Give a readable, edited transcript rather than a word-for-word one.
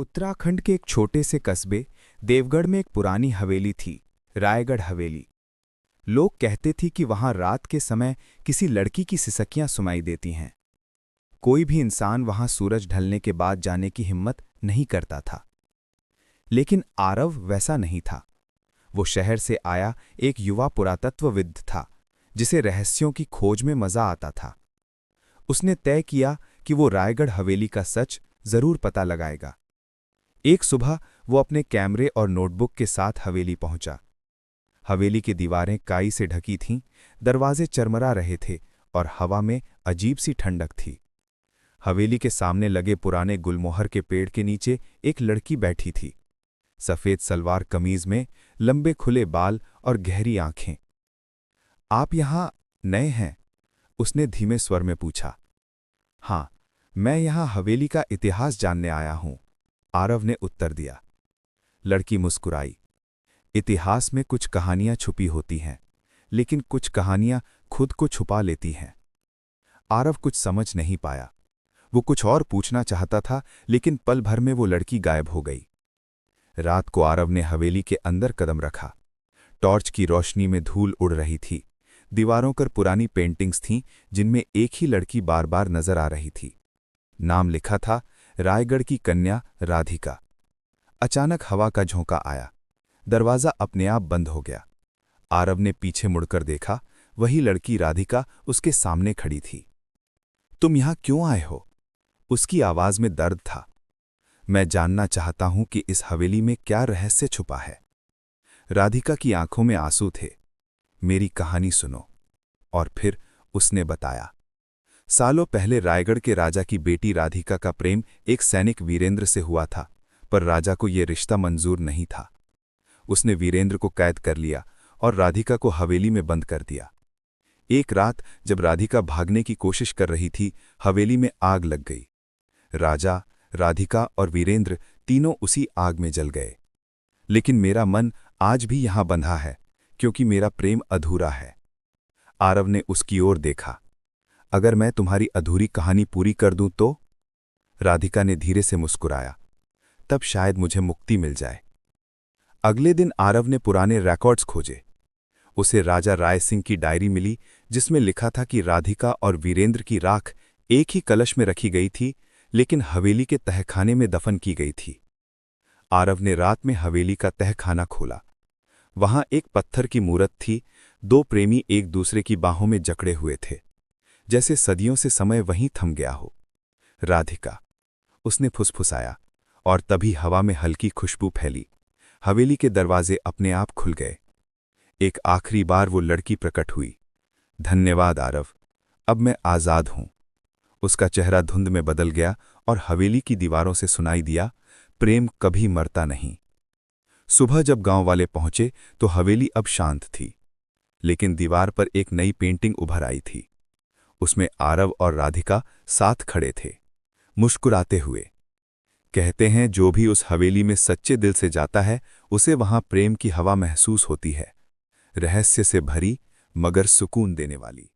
उत्तराखंड के एक छोटे से कस्बे देवगढ़ में एक पुरानी हवेली थी, रायगढ़ हवेली। लोग कहते थे कि वहां रात के समय किसी लड़की की सिसकियां सुनाई देती हैं। कोई भी इंसान वहां सूरज ढलने के बाद जाने की हिम्मत नहीं करता था। लेकिन आरव वैसा नहीं था। वो शहर से आया एक युवा पुरातत्वविद था, जिसे रहस्यों की खोज में मजा आता था। उसने तय किया कि वो रायगढ़ हवेली का सच जरूर पता लगाएगा। एक सुबह वो अपने कैमरे और नोटबुक के साथ हवेली पहुंचा। हवेली की दीवारें काई से ढकी थीं, दरवाजे चरमरा रहे थे और हवा में अजीब सी ठंडक थी। हवेली के सामने लगे पुराने गुलमोहर के पेड़ के नीचे एक लड़की बैठी थी, सफेद सलवार कमीज में, लंबे खुले बाल और गहरी आंखें। आप यहां नए हैं? उसने धीमे स्वर में पूछा। हां, मैं यहां हवेली का इतिहास जानने आया हूं, आरव ने उत्तर दिया। लड़की मुस्कुराई। इतिहास में कुछ कहानियां छुपी होती हैं, लेकिन कुछ कहानियां खुद को छुपा लेती हैं। आरव कुछ समझ नहीं पाया। वो कुछ और पूछना चाहता था, लेकिन पल भर में वो लड़की गायब हो गई। रात को आरव ने हवेली के अंदर कदम रखा। टॉर्च की रोशनी में धूल उड़ रही थी। दीवारों पर पुरानी पेंटिंग्स थीं, जिनमें एक ही लड़की बार बार नजर आ रही थी। नाम लिखा था, रायगढ़ की कन्या राधिका। अचानक हवा का झोंका आया। दरवाजा अपने आप बंद हो गया। आरव ने पीछे मुड़कर देखा। वही लड़की राधिका उसके सामने खड़ी थी। तुम यहां क्यों आए हो? उसकी आवाज में दर्द था। मैं जानना चाहता हूं कि इस हवेली में क्या रहस्य छुपा है। राधिका की आंखों में आंसू थे। मेरी कहानी सुनो। और फिर उसने बताया। सालों पहले रायगढ़ के राजा की बेटी राधिका का प्रेम एक सैनिक वीरेंद्र से हुआ था, पर राजा को यह रिश्ता मंजूर नहीं था। उसने वीरेंद्र को कैद कर लिया और राधिका को हवेली में बंद कर दिया। एक रात जब राधिका भागने की कोशिश कर रही थी, हवेली में आग लग गई। राजा, राधिका और वीरेंद्र तीनों उसी आग में जल गए। लेकिन मेरा मन आज भी यहां बंधा है, क्योंकि मेरा प्रेम अधूरा है। आरव ने उसकी ओर देखा। अगर मैं तुम्हारी अधूरी कहानी पूरी कर दूं तो? राधिका ने धीरे से मुस्कुराया। तब शायद मुझे मुक्ति मिल जाए। अगले दिन आरव ने पुराने रिकॉर्ड्स खोजे। उसे राजा राय सिंह की डायरी मिली, जिसमें लिखा था कि राधिका और वीरेंद्र की राख एक ही कलश में रखी गई थी, लेकिन हवेली के तहखाने में दफन की गई थी। आरव ने रात में हवेली का तहखाना खोला। वहां एक पत्थर की मूरत थी। दो प्रेमी एक दूसरे की बाहों में जकड़े हुए थे, जैसे सदियों से समय वहीं थम गया हो। राधिका, उसने फुसफुसाया, और तभी हवा में हल्की खुशबू फैली। हवेली के दरवाजे अपने आप खुल गए। एक आखिरी बार वो लड़की प्रकट हुई। धन्यवाद आरव, अब मैं आजाद हूं। उसका चेहरा धुंध में बदल गया और हवेली की दीवारों से सुनाई दिया, प्रेम कभी मरता नहीं। सुबह जब गांव वाले पहुंचे तो हवेली अब शांत थी, लेकिन दीवार पर एक नई पेंटिंग उभर आई थी। उसमें आरव और राधिका साथ खड़े थे, मुस्कुराते हुए। कहते हैं, जो भी उस हवेली में सच्चे दिल से जाता है, उसे वहां प्रेम की हवा महसूस होती है, रहस्य से भरी मगर सुकून देने वाली।